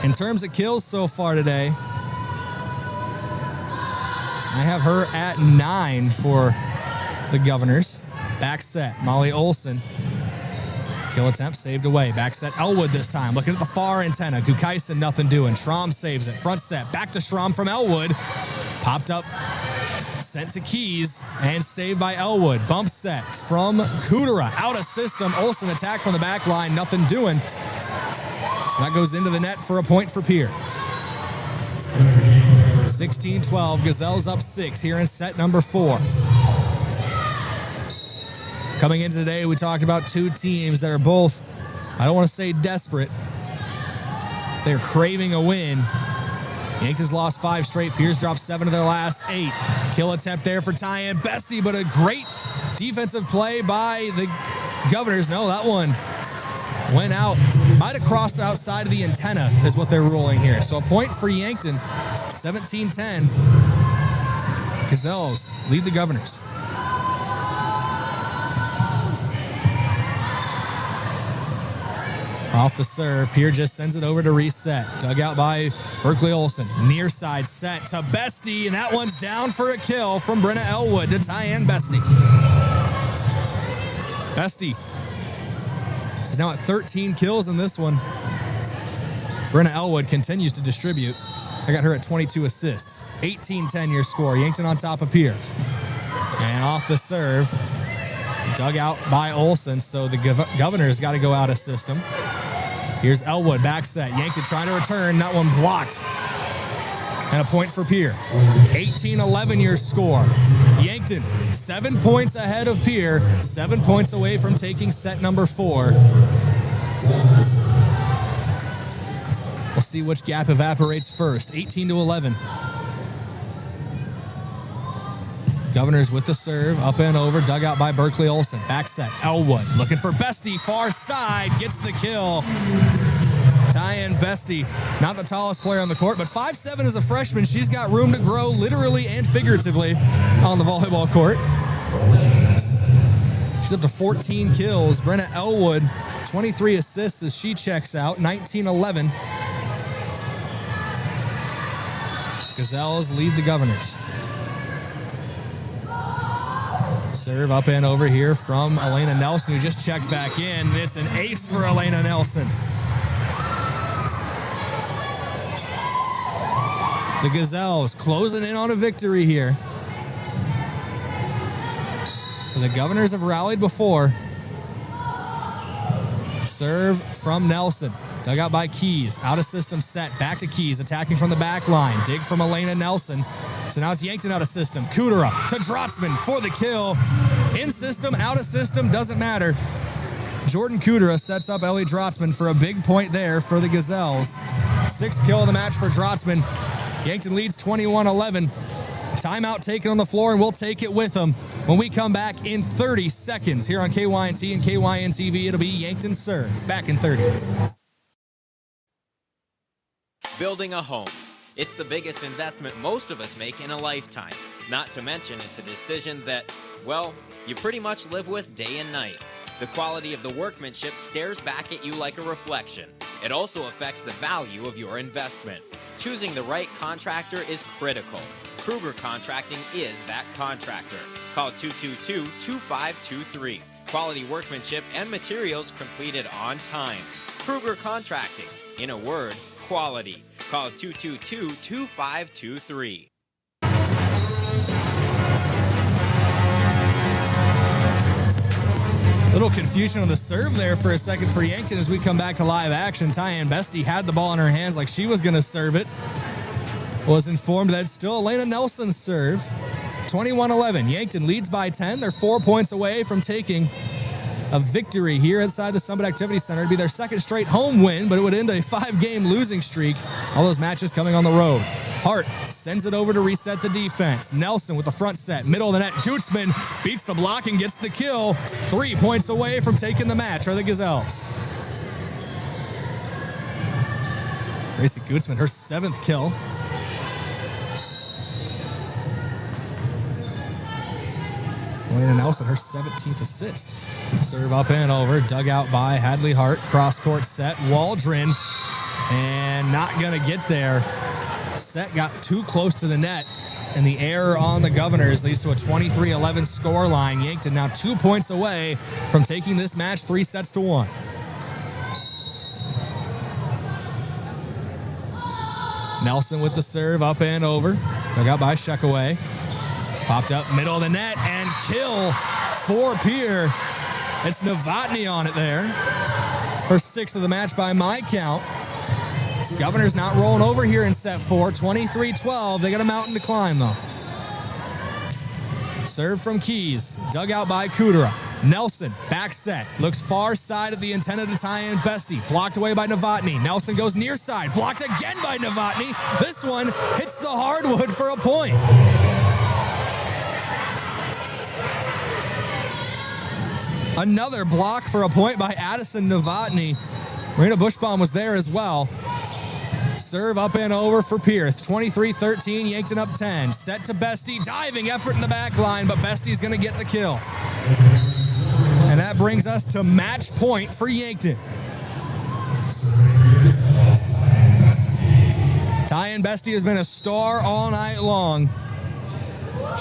In terms of kills so far today, I have her at 9 for the Governors. Back set, Molly Olson. Kill attempt saved away. Back set, Elwood this time. Looking at the far antenna. Gukaisen, nothing doing. Schramm saves it. Front set, back to Schramm from Elwood. Popped up, sent to Keys, and saved by Elwood. Bump set from Kudera. Out of system. Olson attack from the back line. Nothing doing. That goes into the net for a point for Pierre. 16-12. Gazelles up 6 here in set number 4. Coming in today, we talked about two teams that are both, I don't want to say desperate, they're craving a win. Yankton's lost 5 straight. Pierce dropped 7 of their last 8. Kill attempt there for Tyann Bestie, but a great defensive play by the Governors. No, that one went out. Might have crossed outside of the antenna is what they're ruling here. So a point for Yankton, 17-10. Gazelles lead the Governors. Off the serve, Pierre just sends it over to reset. Dug out by Berkeley Olson. Near side set to Bestie, and that one's down for a kill from Brenna Elwood to Tyann Bestie. Bestie is now at 13 kills in this one. Brenna Elwood continues to distribute. I got her at 22 assists. 18-10 your score. Yankton on top of Pierre. And off the serve, dug out by Olson, so the Governors got to go out of system. Here's Elwood, back set. Yankton trying to return. That one blocked. And a point for Pierre. 18-11 your score. Yankton, 7 points ahead of Pierre. 7 points away from taking set number 4. We'll see which gap evaporates first. 18-11. Governors with the serve, up and over, dug out by Berkeley Olson. Back set, Elwood looking for Bestie, far side, gets the kill. Tyann Bestie, not the tallest player on the court, but 5'7" as a freshman. She's got room to grow literally and figuratively on the volleyball court. She's up to 14 kills. Brenna Elwood, 23 assists as she checks out, 19-11. Gazelles lead the Governors. Serve up and over here from Elena Nelson, who just checked back in. It's an ace for Elena Nelson. The Gazelles closing in on a victory here. The Governors have rallied before. Serve from Nelson. Dug out by Keys. Out of system set. Back to Keys. Attacking from the back line. Dig from Elena Nelson. So now it's Yankton out of system. Kudera to Drotzman for the kill. In system, out of system, doesn't matter. Jordan Kudera sets up Ellie Drotzman for a big point there for the Gazelles. 6th kill of the match for Drotzman. Yankton leads 21-11. Timeout taken on the floor, and we'll take it with them when we come back in 30 seconds here on KYNT and KYN TV. It'll be Yankton serve. Back in 30. Building a home. It's the biggest investment most of us make in a lifetime. Not to mention, it's a decision that, well, you pretty much live with day and night. The quality of the workmanship stares back at you like a reflection. It also affects the value of your investment. Choosing the right contractor is critical. Kruger Contracting is that contractor. Call 222-2523. Quality workmanship and materials completed on time. Kruger Contracting. In a word, quality. Call 222-2523. Little confusion on the serve there for a second for Yankton as we come back to live action. Tyann Bestie had the ball in her hands like she was going to serve it. Was informed that it's still Elena Nelson's serve. 21-11. Yankton leads by 10. They're 4 points away from taking a victory here inside the Summit Activity Center. It'd be their second straight home win, but it would end a 5-game losing streak. All those matches coming on the road. Hart sends it over to reset the defense. Nelson with the front set, middle of the net. Gutzman beats the block and gets the kill. 3 points away from taking the match are the Gazelles. Gracie Gutzman, her 7th kill. Elena Nelson, her 17th assist. Serve up and over, dug out by Hadley Hart. Cross court set, Waldron. And not going to get there. Set got too close to the net, and the error on the Governors leads to a 23-11 score line. Yankton now 2 points away from taking this match 3-1. Nelson with the serve, up and over. Dug out by Shekaway. Popped up middle of the net, and kill for Pierre. It's Novotny on it there. First 6 of the match by my count. Governors not rolling over here in set 4, 23-12. They got a mountain to climb, though. Serve from Keys, dug out by Kudera. Nelson, back set, looks far side of the intended to tie in Bestie. Blocked away by Novotny. Nelson goes near side, blocked again by Novotny. This one hits the hardwood for a point. Another block for a point by Addison Novotny. Marina Bushbaum was there as well. Serve up and over for Pierce. 23-13, Yankton up 10. Set to Bestie, diving effort in the back line, but Bestie's going to get the kill. And that brings us to match point for Yankton. Tyann Bestie has been a star all night long.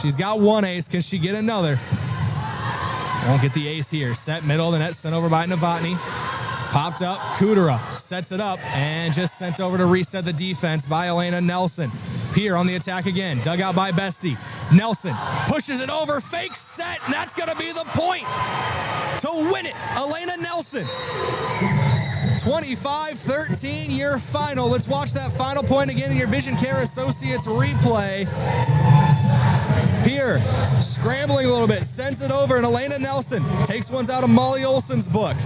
She's got one ace. Can she get another? Won't get the ace here. Set middle of the net, sent over by Novotny. Popped up, Kudera sets it up and just sent over to reset the defense by Elena Nelson. Pierre on the attack again, dug out by Bestie. Nelson pushes it over, fake set, and that's going to be the point to win it. Elena Nelson. 25-13, your final. Let's watch that final point again in your Vision Care Associates replay. Pierre scrambling a little bit, sends it over, and Elena Nelson takes ones out of Molly Olson's book.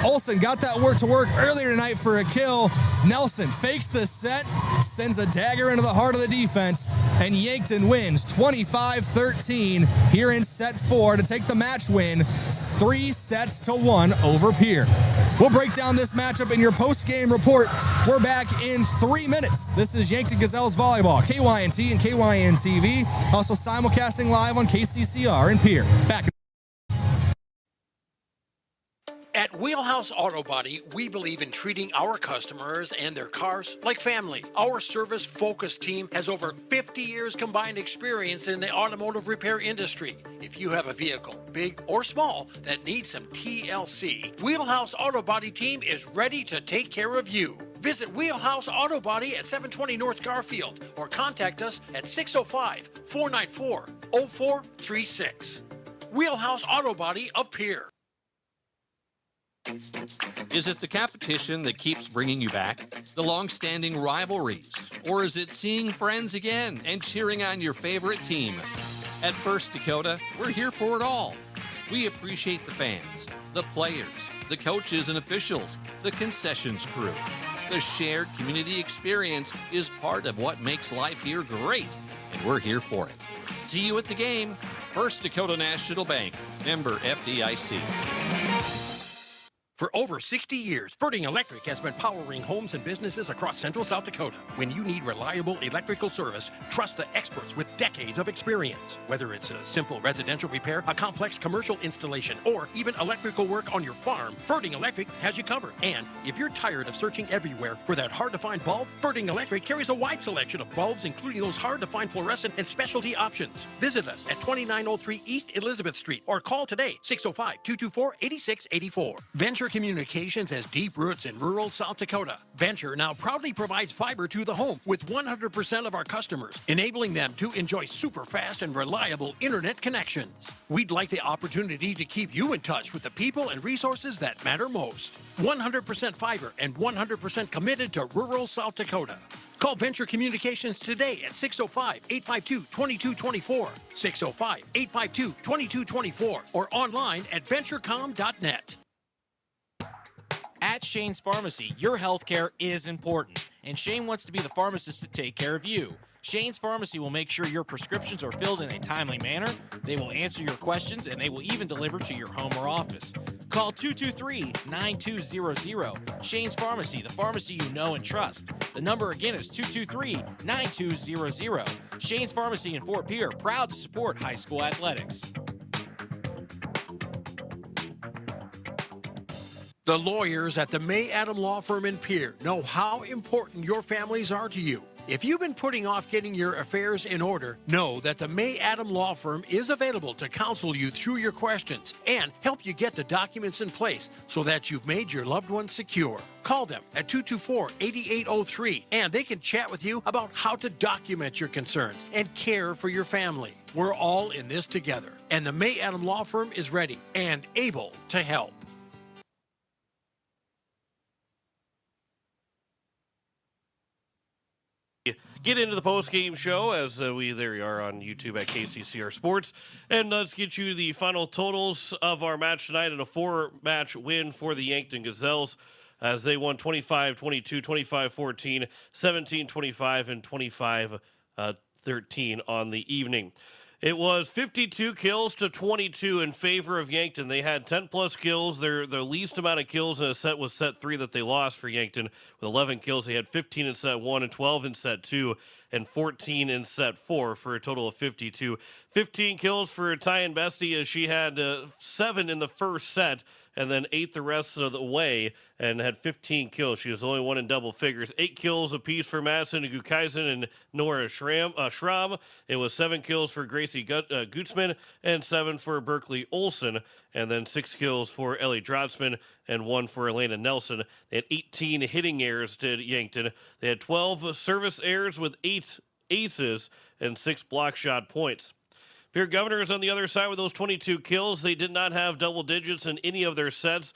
Olson got that work to work earlier tonight for a kill. Nelson fakes the set, sends a dagger into the heart of the defense, and Yankton wins 25-13 here in set 4 to take the match win 3-1 over Pierre. We'll break down this matchup in your post-game report. We're back in 3 minutes. This is Yankton Gazelles Volleyball, KYNT and KYN TV, also simulcasting live on KCCR in Pierre. Back. At Wheelhouse Auto Body, we believe in treating our customers and their cars like family. Our service-focused team has over 50 years combined experience in the automotive repair industry. If you have a vehicle, big or small, that needs some TLC, Wheelhouse Auto Body team is ready to take care of you. Visit Wheelhouse Auto Body at 720 North Garfield or contact us at 605-494-0436. Wheelhouse Auto Body of Pierre. Is it the competition that keeps bringing you back? The long-standing rivalries? Or is it seeing friends again and cheering on your favorite team? At First Dakota, we're here for it all. We appreciate the fans, the players, the coaches and officials, the concessions crew. The shared community experience is part of what makes life here great, and we're here for it. See you at the game. First Dakota National Bank, member FDIC. For over 60 years, Ferding Electric has been powering homes and businesses across central South Dakota. When you need reliable electrical service, trust the experts with decades of experience. Whether it's a simple residential repair, a complex commercial installation, or even electrical work on your farm, Ferding Electric has you covered. And if you're tired of searching everywhere for that hard-to-find bulb, Ferding Electric carries a wide selection of bulbs, including those hard-to-find fluorescent and specialty options. Visit us at 2903 East Elizabeth Street or call today, 605-224-8684. Venture Communications has deep roots in rural South Dakota. Venture now proudly provides fiber to the home with 100% of our customers, enabling them to enjoy super fast and reliable internet connections. We'd like the opportunity to keep you in touch with the people and resources that matter most. 100% fiber and 100% committed to rural South Dakota. Call Venture Communications today at 605-852-2224, 605-852-2224, or online at venturecom.net. At Shane's Pharmacy, your healthcare is important, and Shane wants to be the pharmacist to take care of you. Shane's Pharmacy will make sure your prescriptions are filled in a timely manner, they will answer your questions, and they will even deliver to your home or office. Call 223-9200. Shane's Pharmacy, the pharmacy you know and trust. The number again is 223-9200. Shane's Pharmacy in Fort Pierre, proud to support high school athletics. The lawyers at the May Adam Law Firm in Pierre know how important your families are to you. If you've been putting off getting your affairs in order, know that the May Adam Law Firm is available to counsel you through your questions and help you get the documents in place so that you've made your loved ones secure. Call them at 224-8803 and they can chat with you about how to document your concerns and care for your family. We're all in this together, and the May Adam Law Firm is ready and able to help. Get into the post-game show as there we are on YouTube at KCCR Sports. And let's get you the final totals of our match tonight and a 4-match win for the Yankton Gazelles as they won 25-22, 25-14, 17-25, and 25-13 on the evening. It was 52 kills to 22 in favor of Yankton. They had 10-plus kills. Their least amount of kills in a set was set 3 that they lost for Yankton. With 11 kills, they had 15 in set 1 and 12 in set 2 and 14 in set 4 for a total of 52. 15 kills for Tyann Bestie as she had 7 in the first set and then 8 the rest of the way and had 15 kills. She was the only one in double figures. 8 kills apiece for Madison Gukaisen and Nora Schramm. It was 7 kills for Gracie Gutzman and 7 for Berkeley Olson. And then 6 kills for Ellie Drotzman and 1 for Elena Nelson. They had 18 hitting errors, did Yankton. They had 12 service errors with 8 aces and 6 block shot points. Pierre Governors on the other side with those 22 kills. They did not have double digits in any of their sets.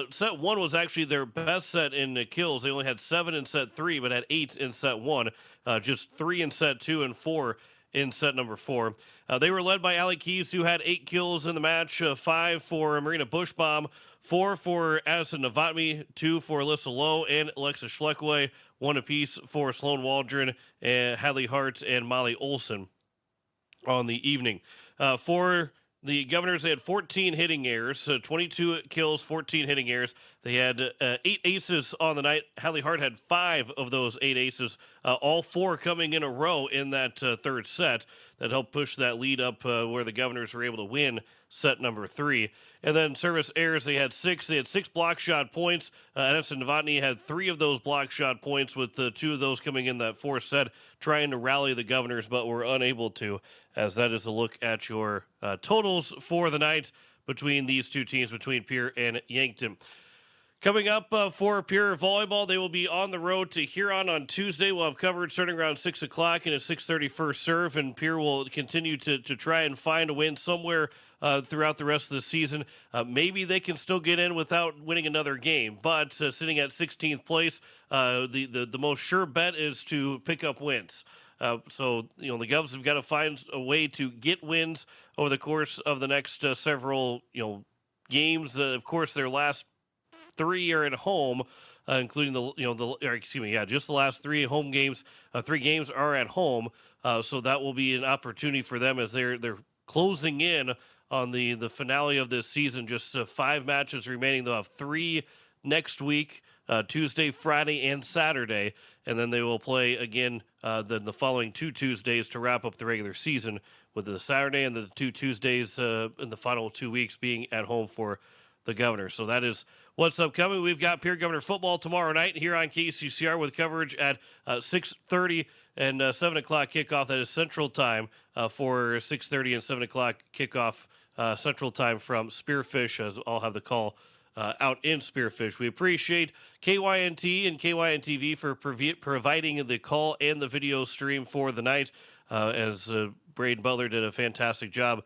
Set 1 was actually their best set in kills. They only had 7 in set 3, but had 8 in set 1. Just 3 in set 2 and 4 in set number 4. They were led by Allie Keys, who had 8 kills in the match, 5 for Marina Bushbaum, 4 for Addison Novotny, 2 for Alyssa Lowe and Alexa Schleckway, 1 apiece for Sloan Waldron, and Hadley Hart and Molly Olson on the evening. For the Governors, they had 14 hitting errors, 22 kills, 14 hitting errors. They had 8 aces on the night. Hadley Hart had 5 of those 8 aces, all 4 coming in a row in that third set. That helped push that lead up where the Governors were able to win set number 3. And then service errors, they had 6. They had 6 block shot points. Addison Novotny had 3 of those block shot points, with 2 of those coming in that fourth set, trying to rally the Governors, but were unable to, as that is a look at your totals for the night between these two teams, between Pierre and Yankton. Coming up for Pierre Volleyball, they will be on the road to Huron on Tuesday. We'll have coverage starting around 6 o'clock and a 6:30 first serve, and Pierre will continue to try and find a win somewhere throughout the rest of the season. Maybe they can still get in without winning another game, but sitting at 16th place, the most sure bet is to pick up wins. So, the Govs have got to find a way to get wins over the course of the next several, games. Of course, their last 3 are at home, including just the last 3 home games. 3 games are at home, so that will be an opportunity for them as they're closing in on the finale of this season. Just 5 matches remaining. They'll have 3 next week, Tuesday, Friday, and Saturday, and then they will play again the following 2 Tuesdays to wrap up the regular season, with the Saturday and the 2 Tuesdays in the final 2 weeks being at home for the Governors. So that is what's upcoming. We've got Pierre Governor football tomorrow night here on KCCR with coverage at 6:30 and 7 o'clock kickoff. That is Central Time for 6:30 and 7 o'clock kickoff Central Time from Spearfish, as I'll have the call out in Spearfish. We appreciate KYNT and KYNTV for providing the call and the video stream for the night, as Braden Butler did a fantastic job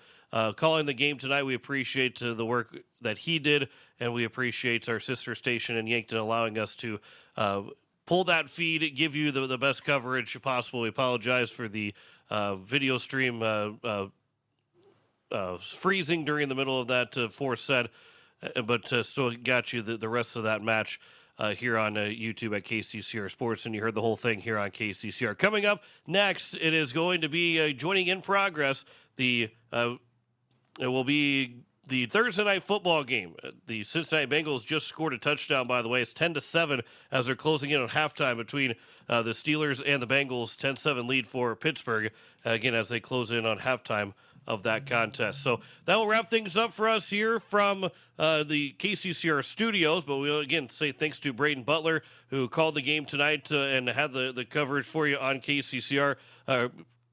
calling the game tonight. We appreciate the work that he did, and we appreciate our sister station in Yankton allowing us to pull that feed, give you the best coverage possible. We apologize for the video stream freezing during the middle of that fourth set, but still got you the rest of that match here on YouTube at KCCR Sports, and you heard the whole thing here on KCCR. Coming up next, it is going to be joining in progress. It will be the Thursday night football game. The Cincinnati Bengals just scored a touchdown, by the way. It's 10-7 as they're closing in on halftime between the Steelers and the Bengals. 10-7 lead for Pittsburgh, again, as they close in on halftime of that contest. So that will wrap things up for us here from the KCCR studios. But we'll again say thanks to Braden Butler, who called the game tonight and had the coverage for you on KCCR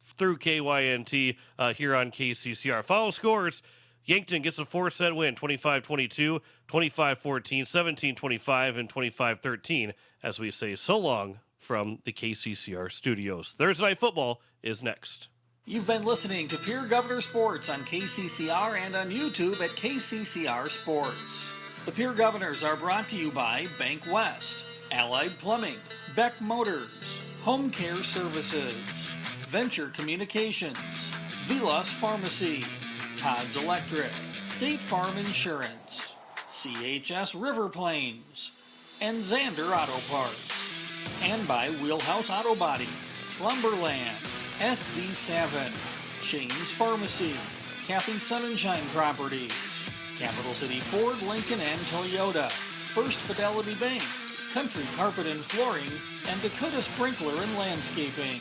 through KYNT here on KCCR. Final scores: Yankton gets a 4-set win, 25-22, 25-14, 17-25, and 25-13, as we say so long from the KCCR studios. Thursday Night Football is next. You've been listening to Pierre Governor Sports on KCCR and on YouTube at KCCR Sports. The Pierre Governors are brought to you by Bank West, Allied Plumbing, Beck Motors, Home Care Services, Venture Communications, Vilas Pharmacy, Todd's Electric, State Farm Insurance, CHS River Plains, and Zander Auto Parts. And by Wheelhouse Auto Body, Slumberland, SD Savin, Shane's Pharmacy, Kathy Sunshine Properties, Capital City Ford, Lincoln, and Toyota, First Fidelity Bank, Country Carpet and Flooring, and Dakota Sprinkler and Landscaping.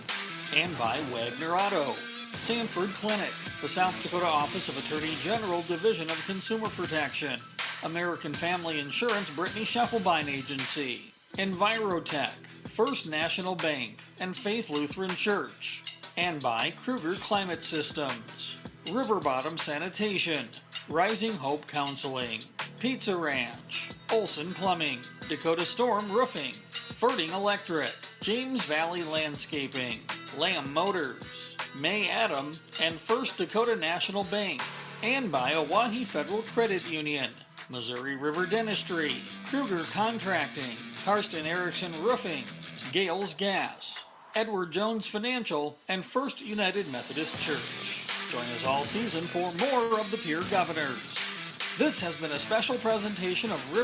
And by Wagner Auto, Sanford Clinic, the South Dakota Office of Attorney General, Division of Consumer Protection, American Family Insurance, Brittany Scheffelbein Agency, Envirotech, First National Bank, and Faith Lutheran Church. And by Kruger Climate Systems, River Bottom Sanitation, Rising Hope Counseling, Pizza Ranch, Olson Plumbing, Dakota Storm Roofing, Ferding Electric, James Valley Landscaping, Lamb Motors, May Adam, and First Dakota National Bank. And by Oahe Federal Credit Union, Missouri River Dentistry, Kruger Contracting, Karsten Erickson Roofing, Gales Gas, Edward Jones Financial, and First United Methodist Church. Join us all season for more of the Pierre Governors. This has been a special presentation of River